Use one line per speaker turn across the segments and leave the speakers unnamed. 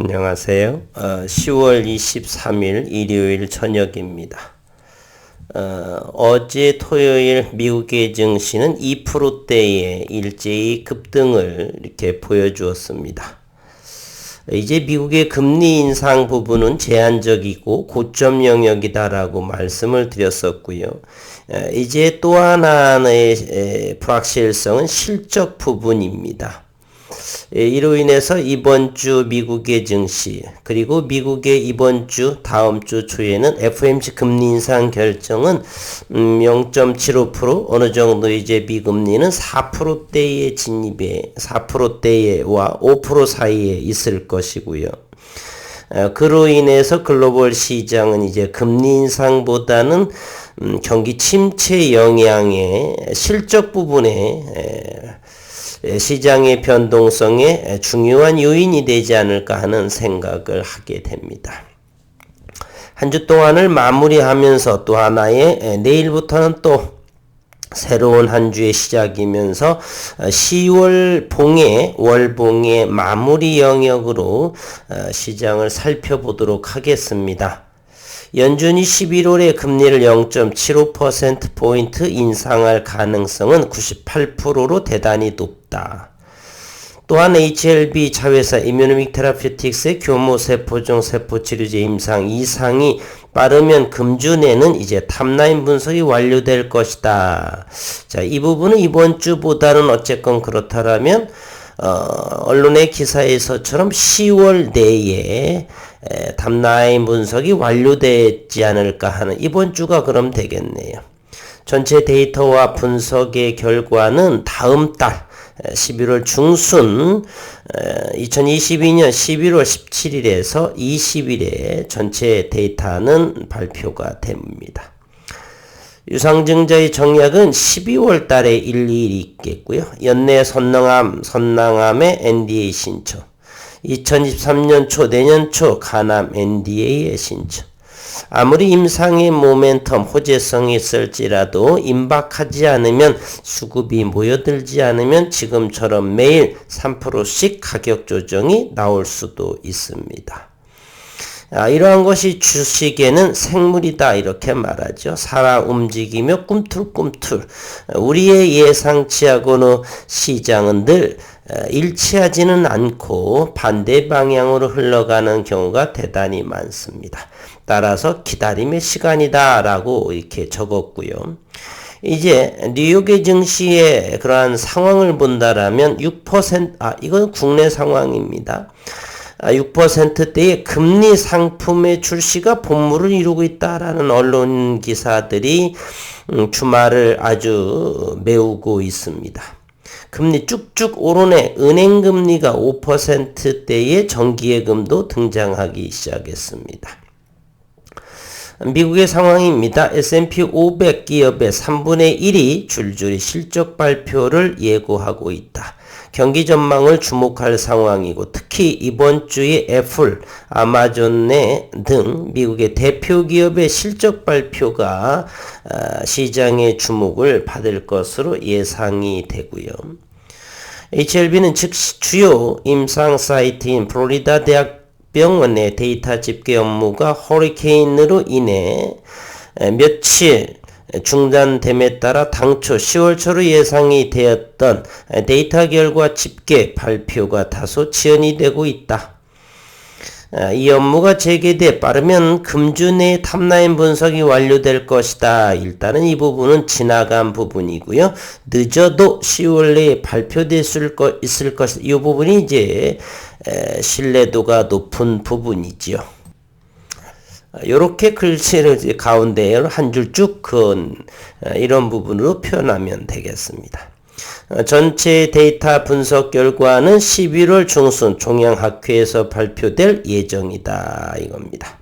안녕하세요. 10월 23일 일요일 저녁입니다. 어제 토요일 미국의 증시는 2%대의 일제히 급등을 이렇게 보여주었습니다. 이제 미국의 금리 인상 부분은 제한적이고 고점 영역이다라고 말씀을 드렸었고요. 이제 또 하나의 불확실성은 실적 부분입니다. 이로 인해서 이번 주 미국의 증시 그리고 미국의 이번 주 다음 주 초에는 FOMC 금리 인상 결정은 0.75% 어느 정도 이제 미금리는 4%대의 진입에 4%대와 5% 사이에 있을 것이고요. 그로 인해서 글로벌 시장은 이제 금리 인상보다는 경기 침체 영향의 실적 부분에 시장의 변동성에 중요한 요인이 되지 않을까 하는 생각을 하게 됩니다. 한 주 동안을 마무리하면서 또 하나의 내일부터는 또 새로운 한 주의 시작이면서 10월 봉의 월봉의 마무리 영역으로 시장을 살펴보도록 하겠습니다. 연준이 11월에 금리를 0.75%포인트 인상할 가능성은 98%로 대단히 높다. 또한 HLB 자회사 이뮤노믹 테라퓨틱스의 교모세포종 세포치료제 임상 이상이 빠르면 금주내는 이제 탑라인 분석이 완료될 것이다. 자, 이 부분은 이번 주보다는 어쨌건 그렇다라면 언론의 기사에서처럼 10월 내에 탑라인 분석이 완료되지 않을까 하는 이번 주가 그럼 되겠네요. 전체 데이터와 분석의 결과는 다음 달 11월 중순 2022년 11월 17일에서 20일에 전체 데이터는 발표가 됩니다. 유상증자의 정약은 12월 달에 일일이 있겠고요. 연내 선낭암의 NDA 신청, 2023년 초 내년 초 간암 NDA의 신청. 아무리 임상의 모멘텀 호재성이 있을지라도 임박하지 않으면 수급이 모여들지 않으면 지금처럼 매일 3%씩 가격 조정이 나올 수도 있습니다. 이러한 것이 주식에는 생물이다 이렇게 말하죠. 살아 움직이며 꿈틀꿈틀. 우리의 예상치하고는 시장은 늘 일치하지는 않고 반대 방향으로 흘러가는 경우가 대단히 많습니다. 따라서 기다림의 시간이다 라고 이렇게 적었고요. 이제 뉴욕의 증시의 그러한 상황을 본다라면 6%, 이건 국내 상황입니다. 6%대의 금리 상품의 출시가 본물을 이루고 있다라는 언론 기사들이 주말을 아주 메우고 있습니다. 금리 쭉쭉 오르네. 은행금리가 5%대의 정기예금도 등장하기 시작했습니다. 미국의 상황입니다. S&P 500 기업의 3분의 1이 줄줄이 실적 발표를 예고하고 있다. 경기 전망을 주목할 상황이고 특히 이번 주에 애플, 아마존 등 미국의 대표 기업의 실적 발표가 시장의 주목을 받을 것으로 예상이 되고요. HLB는 즉시 주요 임상 사이트인 플로리다 대학 병원의 데이터 집계 업무가 허리케인으로 인해 며칠 중단됨에 따라 당초 10월 초로 예상이 되었던 데이터 결과 집계 발표가 다소 지연이 되고 있다. 이 업무가 재개돼 빠르면 금주 내에 탑라인 분석이 완료될 것이다. 일단은 이 부분은 지나간 부분이고요. 늦어도 10월 내에 발표될 있을 것이다. 이 부분이 이제 신뢰도가 높은 부분이지요. 이렇게 글씨를 가운데에 한 줄 쭉 그은 이런 부분으로 표현하면 되겠습니다. 전체 데이터 분석 결과는 11월 중순 종양학회에서 발표될 예정이다 이겁니다.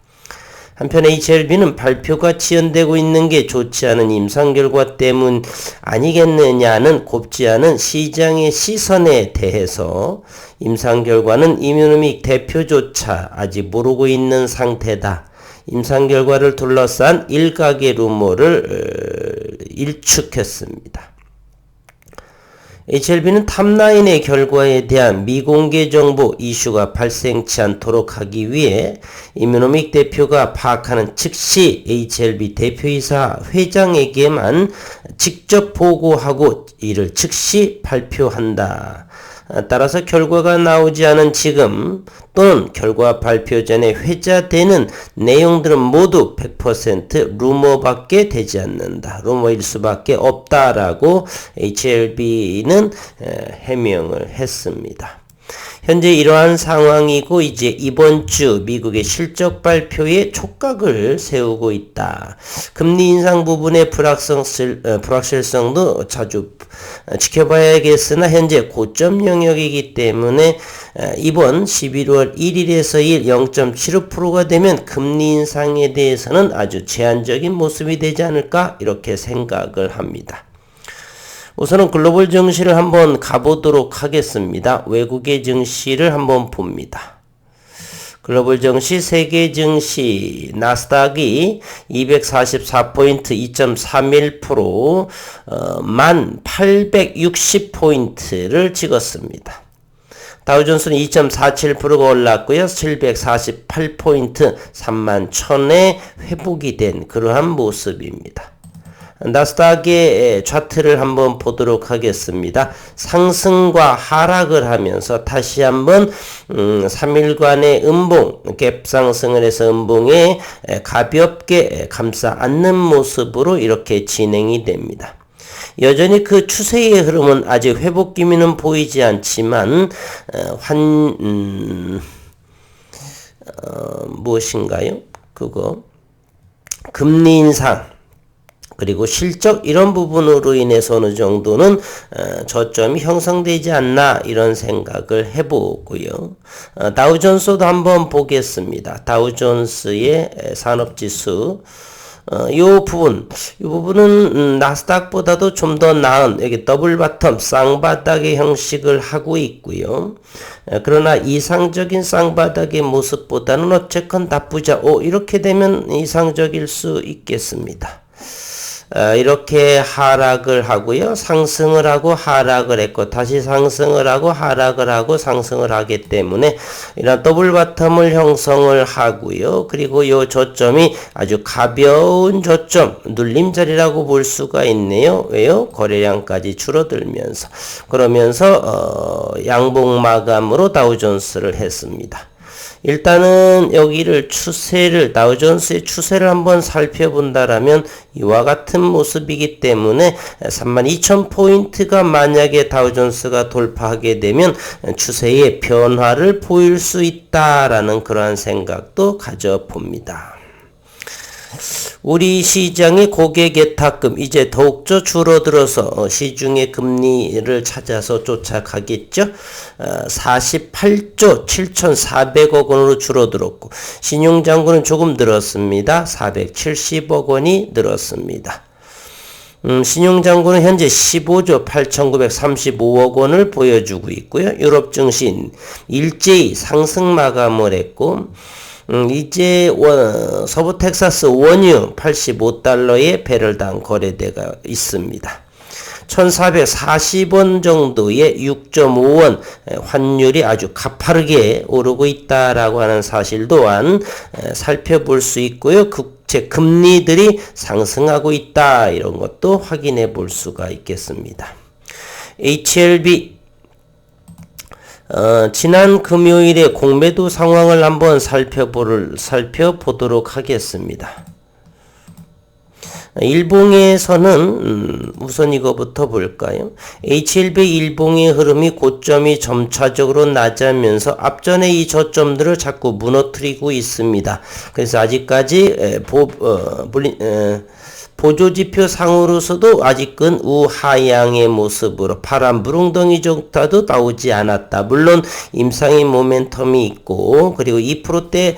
한편 HLB는 발표가 지연되고 있는 게 좋지 않은 임상 결과 때문 아니겠느냐는 곱지 않은 시장의 시선에 대해서 임상 결과는 이뮤노믹 대표조차 아직 모르고 있는 상태다. 임상 결과를 둘러싼 일각의 루머를 일축했습니다. HLB는 탑라인의 결과에 대한 미공개 정보 이슈가 발생치 않도록 하기 위해 이뮤노믹 대표가 파악하는 즉시 HLB 대표이사 회장에게만 직접 보고하고 이를 즉시 발표한다. 따라서 결과가 나오지 않은 지금 또는 결과 발표 전에 회자되는 내용들은 모두 100% 루머밖에 되지 않는다. 루머일 수밖에 없다라고 HLB는 해명을 했습니다. 현재 이러한 상황이고 이제 이번 주 미국의 실적 발표에 촉각을 세우고 있다. 금리 인상 부분의 불확실성도 자주 지켜봐야겠으나 현재 고점 영역이기 때문에 이번 11월 1일에서 2일 0.75%가 되면 금리 인상에 대해서는 아주 제한적인 모습이 되지 않을까 이렇게 생각을 합니다. 우선은 글로벌 증시를 한번 가보도록 하겠습니다. 외국의 증시를 한번 봅니다. 글로벌 증시, 세계 증시, 나스닥이 244포인트 2.31% 1860포인트를 찍었습니다. 다우존스는 2.47%가 올랐고요. 748포인트 31,000에 회복이 된 그러한 모습입니다. 나스닥의 차트를 한번 보도록 하겠습니다. 상승과 하락을 하면서 다시 한번 3일간의 음봉, 갭 상승을 해서 음봉에 가볍게 감싸 안는 모습으로 이렇게 진행이 됩니다. 여전히 그 추세의 흐름은 아직 회복 기미는 보이지 않지만 무엇인가요? 금리 인상 그리고 실적 이런 부분으로 인해서 어느 정도는 저점이 형성되지 않나 이런 생각을 해보고요. 다우존스도 한번 보겠습니다. 다우존스의 산업지수 이 부분은 나스닥보다도 좀 더 나은 여기 더블 바텀 쌍바닥의 형식을 하고 있고요. 그러나 이상적인 쌍바닥의 모습보다는 어쨌건 나쁘지 이렇게 되면 이상적일 수 있겠습니다. 이렇게 하락을 하고요. 상승을 하고 하락을 했고 다시 상승을 하고 하락을 하고 상승을 하기 때문에 이런 더블 바텀을 형성을 하고요. 그리고 이 저점이 아주 가벼운 저점 눌림자리라고 볼 수가 있네요. 왜요? 거래량까지 줄어들면서 그러면서 양봉 마감으로 다우존스를 했습니다. 일단은 여기를 다우존스의 추세를 한번 살펴본다라면 이와 같은 모습이기 때문에 32,000포인트가 만약에 다우존스가 돌파하게 되면 추세의 변화를 보일 수 있다라는 그러한 생각도 가져봅니다. 우리 시장의 고객 예탁금 이제 더욱더 줄어들어서 시중의 금리를 찾아서 쫓아가겠죠. 48조 7,400억 원으로 줄어들었고 신용잔고는 조금 늘었습니다. 470억 원이 늘었습니다. 신용잔고는 현재 15조 8,935억 원을 보여주고 있고요. 유럽 증시 일제히 상승 마감을 했고 이제 서부 텍사스 원유 85달러의 배럴당 거래대가 있습니다. 1440원 정도의 6.5원 환율이 아주 가파르게 오르고 있다라고 하는 사실 또한 살펴볼 수 있고요. 국채 금리들이 상승하고 있다 이런 것도 확인해 볼 수가 있겠습니다. HLB 지난 금요일에 공매도 상황을 한번 살펴보도록 하겠습니다. 일봉에서는 우선 이거부터 볼까요? HLB 일봉의 흐름이 고점이 점차적으로 낮으면서 앞전에 이 저점들을 자꾸 무너뜨리고 있습니다. 그래서 아직까지 보조지표 상으로서도 아직은 우하향의 모습으로 파란 물웅덩이 정도도 나오지 않았다. 물론 임상의 모멘텀이 있고 그리고 2%대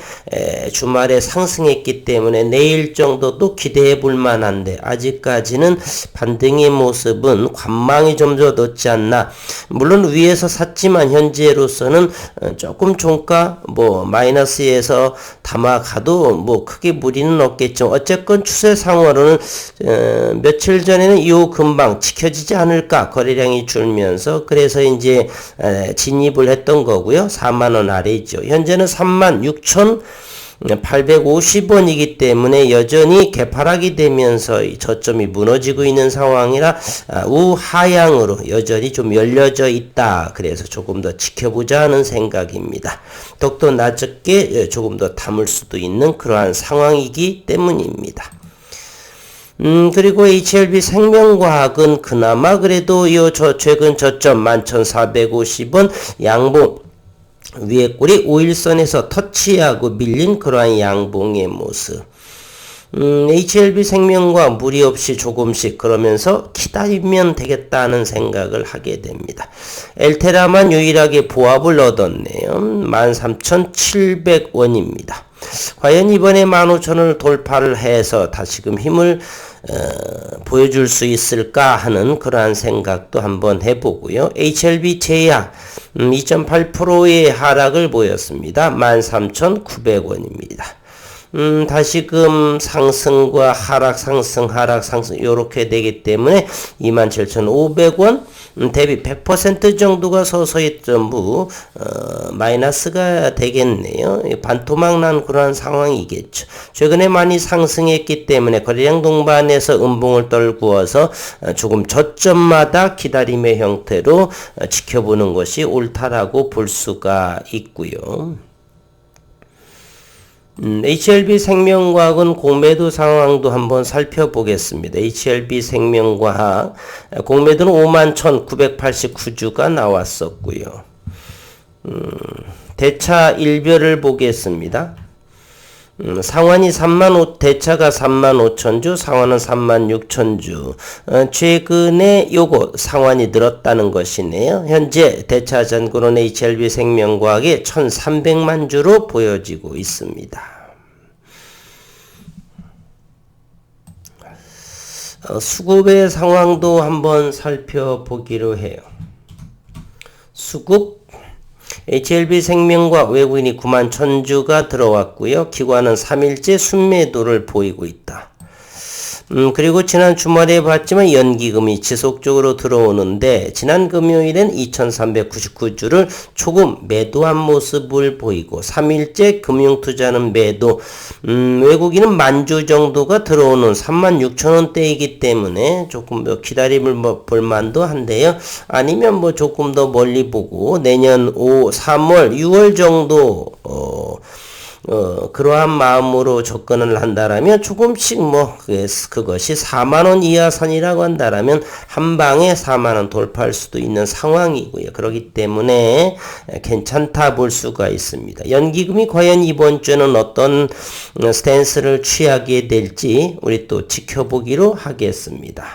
주말에 상승했기 때문에 내일 정도도 기대해 볼 만한데 아직까지는 반등의 모습은 관망이 좀 더 늦지 않나. 물론 위에서 샀지만 현재로서는 조금 종가 마이너스에서 담아가도 크게 무리는 없겠죠. 어쨌건 추세상으로는 며칠 전에는 요 근방 지켜지지 않을까 거래량이 줄면서 그래서 이제 진입을 했던 거고요. 4만원 아래죠. 현재는 36,850원이기 때문에 여전히 개파락이 되면서 이 저점이 무너지고 있는 상황이라 우하향으로 여전히 좀 열려져 있다. 그래서 조금 더 지켜보자 하는 생각입니다. 더욱더 낮게 조금 더 담을 수도 있는 그러한 상황이기 때문입니다. 그리고 HLB 생명과학은 그나마 그래도 최근 저점 11,450원 양봉 위에 꼬리 5일선에서 터치하고 밀린 그러한 양봉의 모습. HLB 생명과 무리 없이 조금씩 그러면서 기다리면 되겠다는 생각을 하게 됩니다. 엘테라만 유일하게 보합을 얻었네요. 13,700원입니다. 과연 이번에 15,000원을 돌파를 해서 다시금 힘을 보여줄 수 있을까 하는 그러한 생각도 한번 해보고요. HLB 제약 2.8%의 하락을 보였습니다. 13,900원입니다. 다시금 상승과 하락 상승 하락 상승 요렇게 되기 때문에 27,500원 대비 100% 정도가 서서히 전부 마이너스가 되겠네요. 반토막 난 그러한 상황이겠죠. 최근에 많이 상승했기 때문에 거래량 동반해서 음봉을 떨구어서 조금 저점마다 기다림의 형태로 지켜보는 것이 옳다라고 볼 수가 있고요. HLB 생명과학은 공매도 상황도 한번 살펴보겠습니다. HLB 생명과학 공매도는 51,989주가 나왔었고요. 대차 일별을 보겠습니다. 상환이 대차가 35,000주, 상환은 36,000주. 최근에 요거 상환이 늘었다는 것이네요. 현재 대차 잔고론 HLB 생명과학이 1,300만 주로 보여지고 있습니다. 수급의 상황도 한번 살펴보기로 해요. 수급 HLB 생명과 외국인이 91,000주가 들어왔고요. 기관은 3일째 순매도를 보이고 있다. 그리고 지난 주말에 봤지만 연기금이 지속적으로 들어오는데 지난 금요일엔 2,399주를 조금 매도한 모습을 보이고 3일째 금융투자는 매도 외국인은 10,000주 정도가 들어오는 36,000원대이기 때문에 조금 더 기다림을 볼 만도 한데요. 아니면 뭐 조금 더 멀리 보고 내년 3월, 6월 정도 그러한 마음으로 접근을 한다라면 조금씩 그것이 4만원 이하 선이라고 한다라면 한 방에 4만원 돌파할 수도 있는 상황이고요. 그렇기 때문에 괜찮다 볼 수가 있습니다. 연기금이 과연 이번 주는 어떤 스탠스를 취하게 될지 우리 또 지켜보기로 하겠습니다.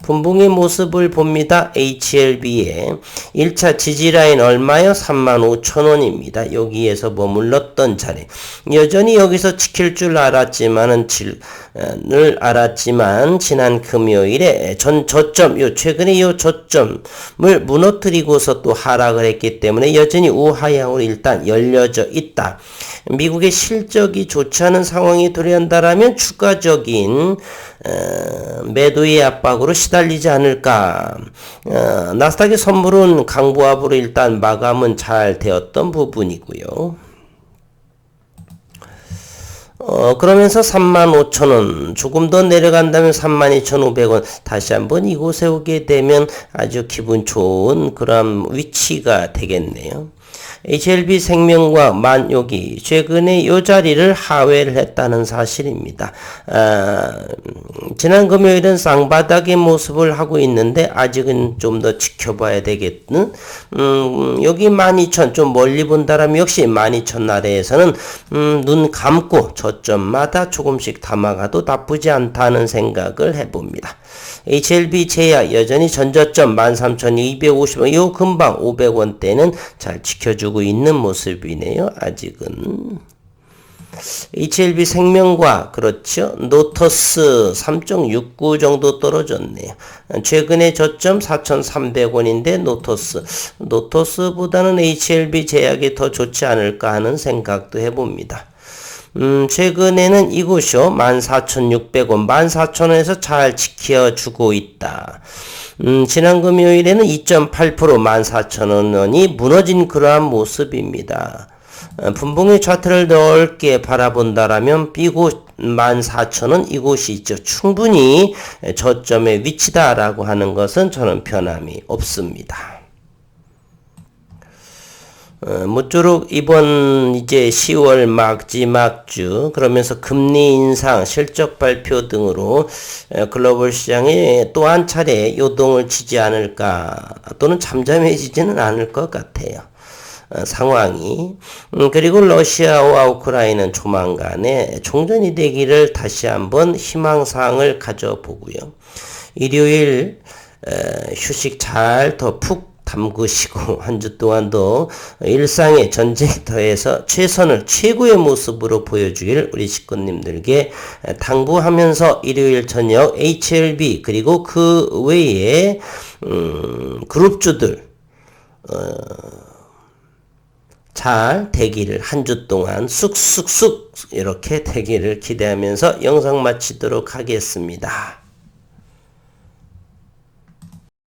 분봉의 모습을 봅니다. HLB의 1차 지지라인 얼마요? 35,000원입니다. 여기에서 머물렀던 자리. 여전히 여기서 지킬 줄 알았지만 지난 금요일에 저점, 최근에 요 저점을 무너뜨리고서 또 하락을 했기 때문에 여전히 우하향으로 일단 열려져 있다. 미국의 실적이 좋지 않은 상황이 도래한다라면 추가적인 매도의 압박으로 시달리지 않을까. 나스닥의 선물은 강보합으로 일단 마감은 잘 되었던 부분이고요. 그러면서 35,000원 조금 더 내려간다면 32,500원 다시 한번 이곳에 오게 되면 아주 기분 좋은 그런 위치가 되겠네요. HLB 생명과 여기 최근에 이 자리를 하회를 했다는 사실입니다. 지난 금요일은 쌍바닥의 모습을 하고 있는데 아직은 좀 더 지켜봐야 되겠는 여기 12,000 좀 멀리 본다라면 역시 12,000 아래에서는 눈 감고 저점마다 조금씩 담아가도 나쁘지 않다는 생각을 해봅니다. HLB 제약 여전히 전저점 13,250원 요 금방 500원대는 잘 지켜주고 있는 모습이네요. 아직은 HLB 생명과 그렇죠. 노터스 3.69 정도 떨어졌네요. 최근에 저점 4,300원인데 노터스보다는 HLB 제약이 더 좋지 않을까 하는 생각도 해봅니다. 최근에는 이곳이요 14,600원, 14,000원에서 잘 지켜주고 있다. 지난 금요일에는 2.8% 14,000원이 무너진 그러한 모습입니다. 분봉의 차트를 넓게 바라본다라면 이곳 14,000원 이곳이 있죠. 충분히 저점의 위치다라고 하는 것은 저는 변함이 없습니다. 모쪼록 이번 이제 10월 마지막 주 그러면서 금리 인상, 실적 발표 등으로 글로벌 시장에 또 한 차례 요동을 치지 않을까 또는 잠잠해지지는 않을 것 같아요. 상황이. 그리고 러시아와 우크라이나는 조만간에 종전이 되기를 다시 한번 희망사항을 가져보고요. 일요일 휴식 잘 더 푹 담그시고 한 주 동안도 일상의 전쟁터에서 최선을 최고의 모습으로 보여주길 우리 식구님들께 당부하면서 일요일 저녁 HLB 그리고 그 외에 그룹주들 잘 되기를 한 주 동안 쑥쑥쑥 이렇게 되기를 기대하면서 영상 마치도록 하겠습니다.